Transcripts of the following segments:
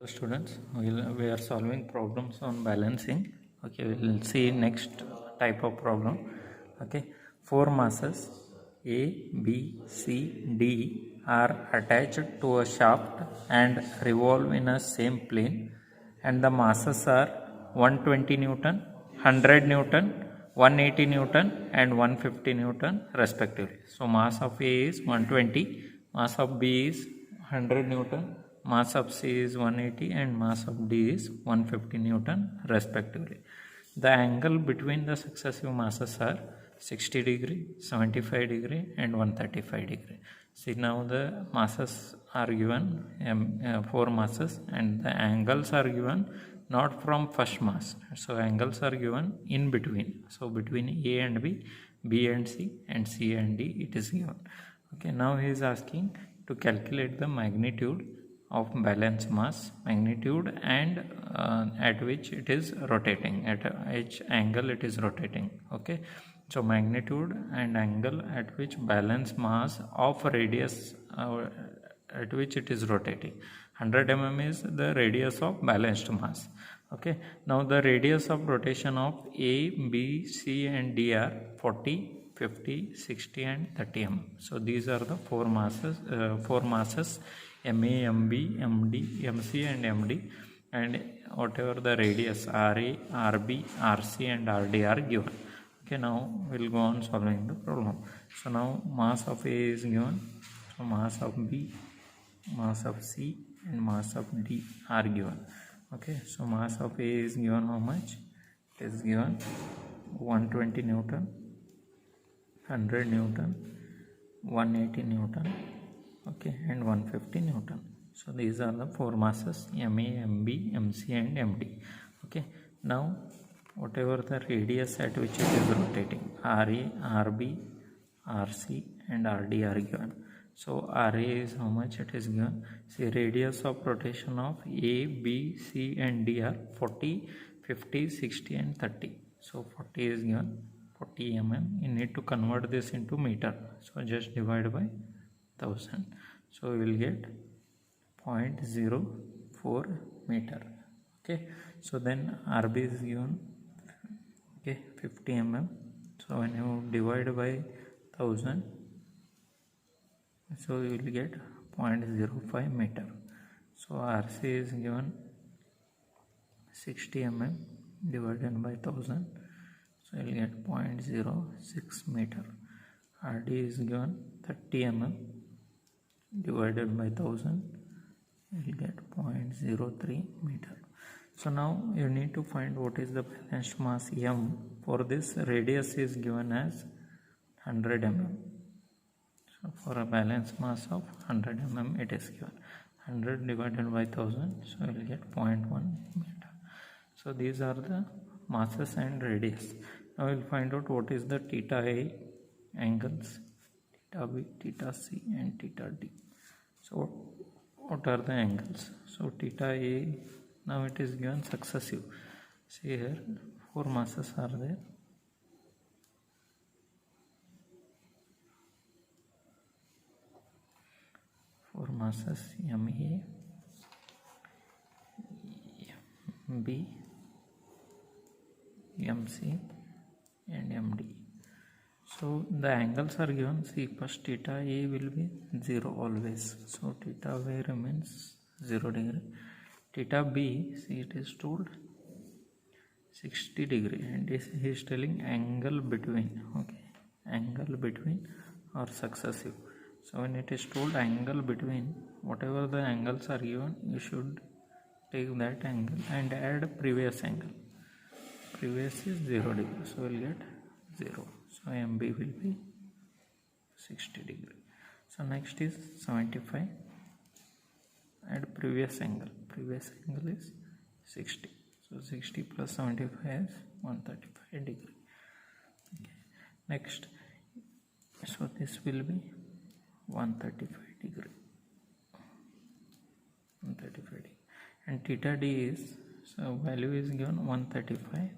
Students, we are solving problems on balancing. Okay, we'll see next type of problem. Okay, four masses A, B, C, D are attached to a shaft and revolve in a same plane, and the masses are 120 Newton, 100 Newton, 180 Newton, and 150 Newton respectively. So mass of A is 120, mass of B is 100 Newton, mass of C is 180, and mass of D is 150 Newton respectively. The angle between the successive masses are 60 degree, 75 degree, and 135 degree. See, now the masses are given, four masses, and the angles are given not from first mass. So angles are given in between. So between A and B, B and C, and C and D, it is given. Okay, now he is asking to calculate the magnitude of balance mass, magnitude, and at which it is rotating, at which angle it is rotating. Okay, so magnitude and angle at which balance mass of radius at which it is rotating. 100 mm is the radius of balanced mass. Okay, now the radius of rotation of A, B, C, and D are 40, 50, 60, and 30 mm. So these are the four masses MA, MB, MD, MC, and MD, and whatever the radius RA, RB, RC, and RD are given. Okay, now we'll go on solving the problem. So now mass of A is given, so mass of B, mass of C, and mass of D are given. Okay, so mass of A is given how much? It is given 120 Newton, 100 Newton, 180 Newton, okay, and 150 Newton. So these are the four masses MA, MB, MC, and MD. Okay, now whatever the radius at which it is rotating, RA, RB, RC, and RD are given. So RA is how much it is given. See, radius of rotation of A, B, C, and D are 40, 50, 60, and 30. So 40 is given, 40 mm. You need to convert this into meter. So just divide by 1000. So we will get 0.04 meter. Okay. So then RB is given, okay, 50 mm. So when you divide by 1000, so you will get 0.05 meter. So RC is given 60 mm divided by 1000. So you will get 0.06 meter. RD is given 30 mm divided by 1000. You will get 0.03 meter. So now you need to find what is the balanced mass M. For this, radius is given as 100 mm. So for a balanced mass of 100 mm, it is given 100 divided by 1000. So you will get 0.1 meter. So these are the masses and radius. Now we will find out what is the theta A angles, theta B, theta C, and theta D. So what are the angles? So theta A, now it is given successive. See here, four masses are there. Four masses MA, MB, MC, and MD. So the angles are given. See, first theta A will be 0 always. So theta A remains 0 degree. Theta B, see, it is told 60 degree, and he is telling angle between. Okay, angle between or successive. So when it is told angle between, whatever the angles are given, you should take that angle and add previous angle. Previous is 0 degree, so we'll get 0. So MB will be 60 degree. So next is 75. Add previous angle. Previous angle is 60. So 60 plus 75 is 135 degree. Okay. Next, so this will be 135 degree. 135 degree. And theta D is, so value is given 135.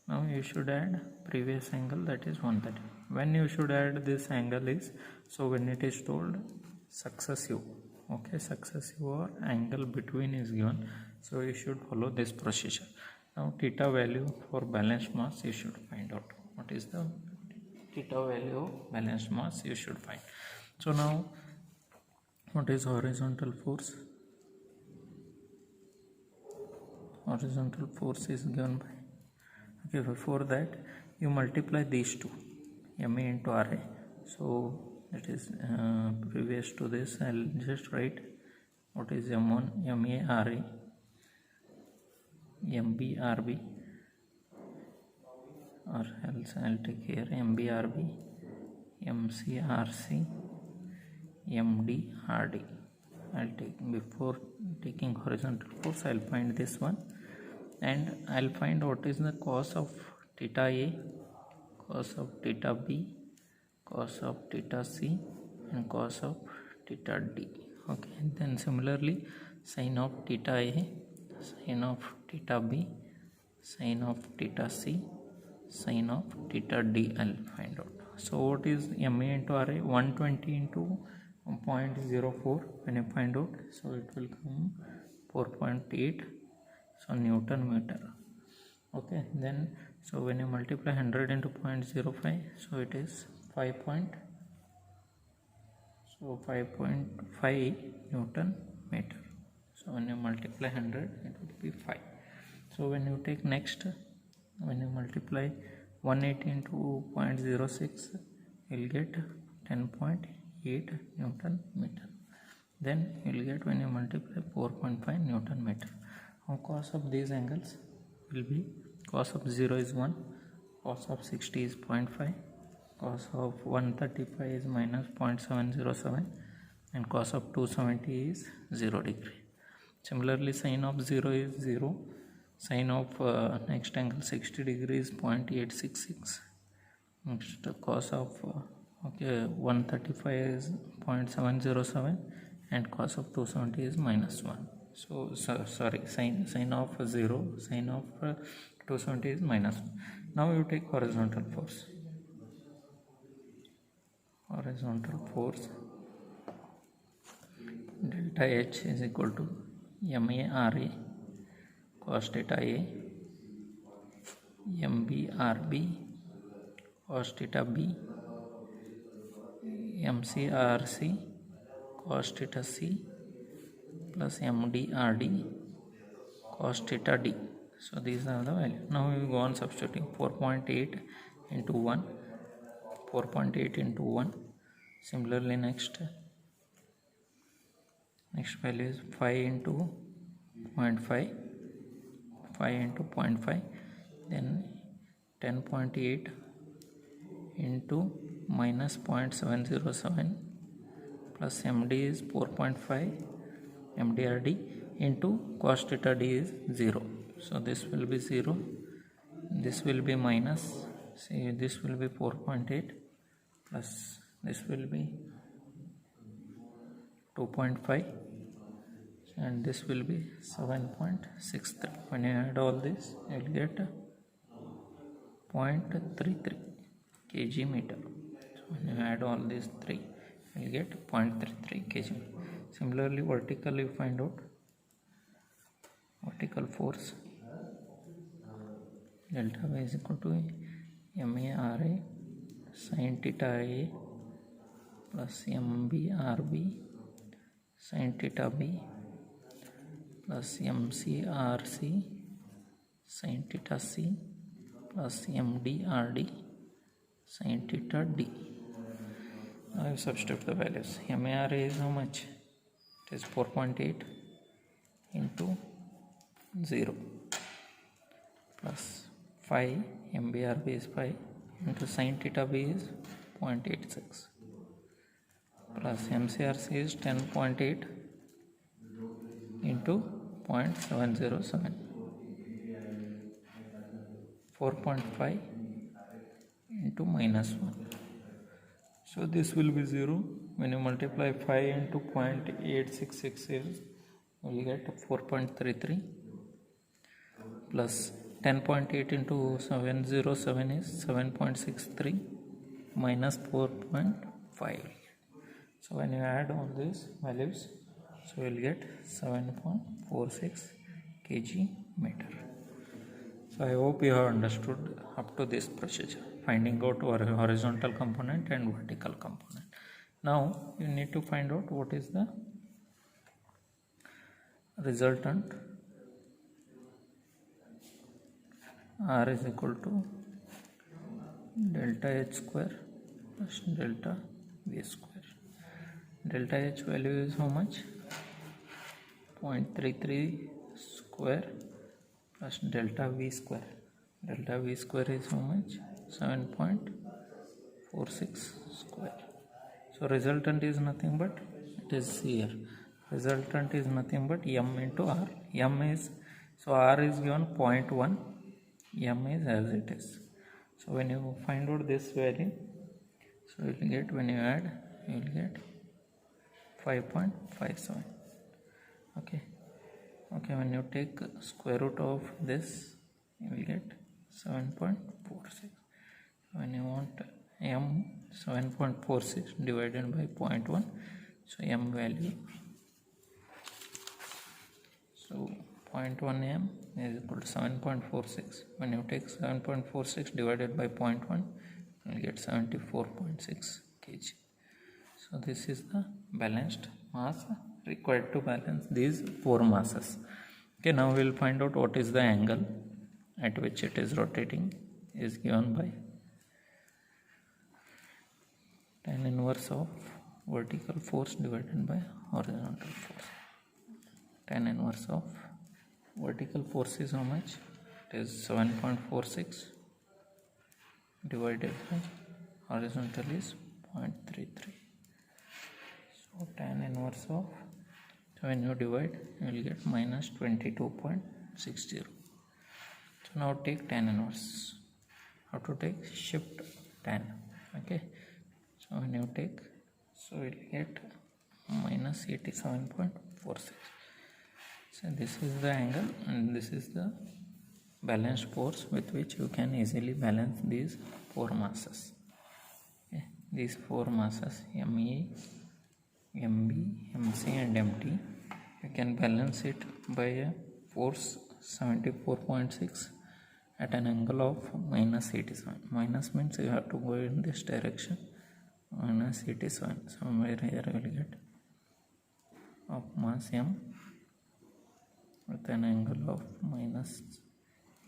Now you should add previous angle, that is 130. When you should add this angle is, so when it is told successive, Okay, successive or angle between is given, so you should follow this procedure. Now theta value for balanced mass you should find out. What is the theta value of balanced mass you should find. So now what is horizontal force? Horizontal force is given by, okay, before that you multiply these two, MA into RA. So it is previous to this, I'll just write what is M1 MA RA, MB RB, or else I'll take here MB RB, MC RC, MD RD. I'll take, before taking horizontal force, I'll find this one, and I'll find what is the cos of theta A, cos of theta B, cos of theta C, and cos of theta D. Okay, and then similarly sin of theta A, sin of theta B, sin of theta C, sin of theta D I'll find out. So what is MA into RA? 120 into 0.04 when you find out, so it will come 4.8, so Newton meter. Okay, then so when you multiply 100 into 0.05, so it is 5.5 Newton meter. So when you multiply 100, it will be 5. So when you take next, when you multiply 180 into 0.06, you will get 10.8 Newton meter. Then you will get, when you multiply 4.5 Newton meter. Now cos of these angles will be, cos of 0 is 1, cos of 60 is 0.5, cos of 135 is minus 0.707, and cos of 270 is 0 degree. Similarly, sin of 0 is 0, sin of next angle 60 degree is 0.866, next cos of 135 is 0.707, and cos of 270 is minus 1. So sorry, sin of 0, sin of 270 is minus 1. Now you take horizontal force. Horizontal force delta H is equal to MA RA cos theta A, MB RB cos theta B, MC RC cos theta C, plus MD RD cos theta D. So these are the values. Now we will go on substituting. 4.8 into 1, 4.8 into 1. Similarly, next value is 5 into 0.5, 5 into 0.5, then 10.8 into minus 0.707 plus MD is 4.5 MDRD into cos theta D is 0. So this will be 0, this will be minus, see this will be 4.8 plus this will be 2.5, and this will be 7.63. When you add all this, you will get 0.33 kg meter. So when you add all these three, you will get 0.33 kg. Similarly, vertical you find out. Vertical force delta V is equal to MA RA sin theta A plus MB RB sin theta B plus MC RC sin theta C plus MD RD sin theta D. Now you substitute the values. MA RA is how much? It is 4.8 into 0 plus 5, MBRB is 5 into sin theta B is 0.86 plus MCRC is 10.8 into 0.707, 4.5 into minus 1. So this will be 0. When you multiply 5 into 0.866, you will get 4.33 plus 10.8 into 707 is 7.63 minus 4.5. So when you add all these values, So we'll get 7.46 kg meter. So I hope you have understood up to this procedure, finding out our horizontal component and vertical component. Now you need to find out what is the resultant. R is equal to delta H square plus delta V square. Delta H value is how much? 0.33 square plus delta V square. Delta V square is how much? 7.46 square. So resultant is nothing but, it is here, resultant is nothing but M into R. M is, so R is given 0.1, M is as it is. So when you find out this value, so you will get, when you add, you will get 5.57. Okay, when you take square root of this, you will get 7.46. When you want M, 7.46 divided by 0.1, so M value, so 0.1 M is equal to 7.46. When you take 7.46 divided by 0.1, you will get 74.6 kg. So this is the balanced mass required to balance these four masses. Okay, now we will find out what is the angle at which it is rotating, is given by tan inverse of vertical force divided by horizontal force. Tan inverse of vertical force is how much? It is 7.46 divided by horizontal is 0.33. So tan inverse of, so when you divide, you will get minus 22.60. So now take tan inverse. How to take? Shift tan. Okay. So when you take, so you will get minus 87.46. So this is the angle and this is the balanced force with which you can easily balance these four masses. Okay. These four masses, ME, MB, MC and MT, you can balance it by a force 74.6 at an angle of minus 87. Minus means you have to go in this direction, minus 87. Somewhere here you will get of mass M with an angle of minus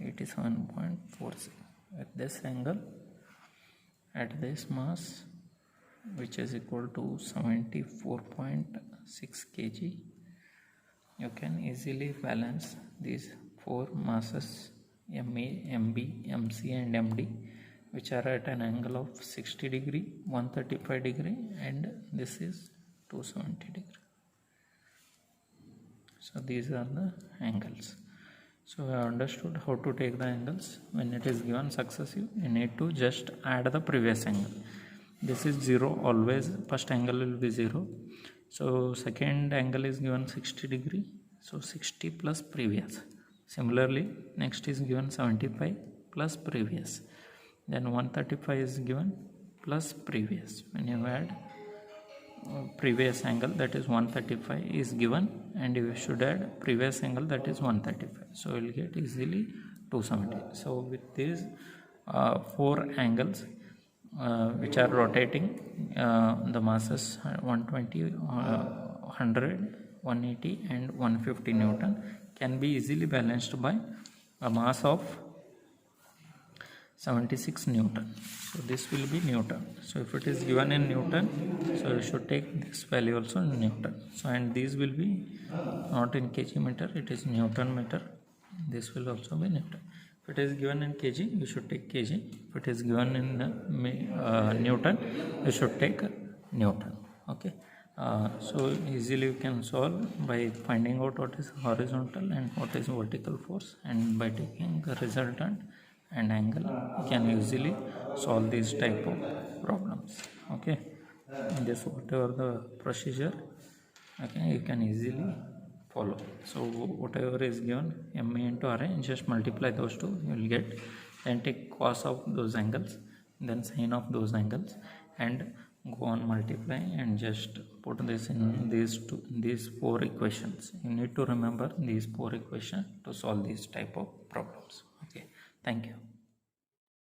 87.46. At this angle, at this mass, which is equal to 74.6 kg, you can easily balance these four masses MA, MB, MC and MD, which are at an angle of 60 degree, 135 degree and this is 270 degree. So these are the angles. So I understood how to take the angles. When it is given successive, you need to just add the previous angle. This is 0 always, first angle will be 0. So second angle is given 60 degree, so 60 plus previous. Similarly, next is given 75 plus previous. Then 135 is given plus previous. When you add previous angle, that is 135 is given, and you should add previous angle, that is 135. So you will get easily 270. So with these four angles which are rotating, the masses 120, 100, 180 and 150 Newton can be easily balanced by a mass of 76 Newton. So this will be Newton. So if it is given in Newton, so you should take this value also in Newton. So and these will be not in kg meter, it is Newton meter. This will also be Newton. If it is given in kg, you should take kg. If it is given in Newton, you should take Newton. Okay. So easily you can solve by finding out what is horizontal and what is vertical force, and by taking the resultant and angle, you can easily solve these type of problems. Okay, and this whatever the procedure, okay, you can easily follow. So whatever is given, MA into RA, just multiply those two, you will get, then take cos of those angles, then sin of those angles, and go on multiply and just put this in these four equations. You need to remember these four equations to solve these type of problems. Okay, thank you.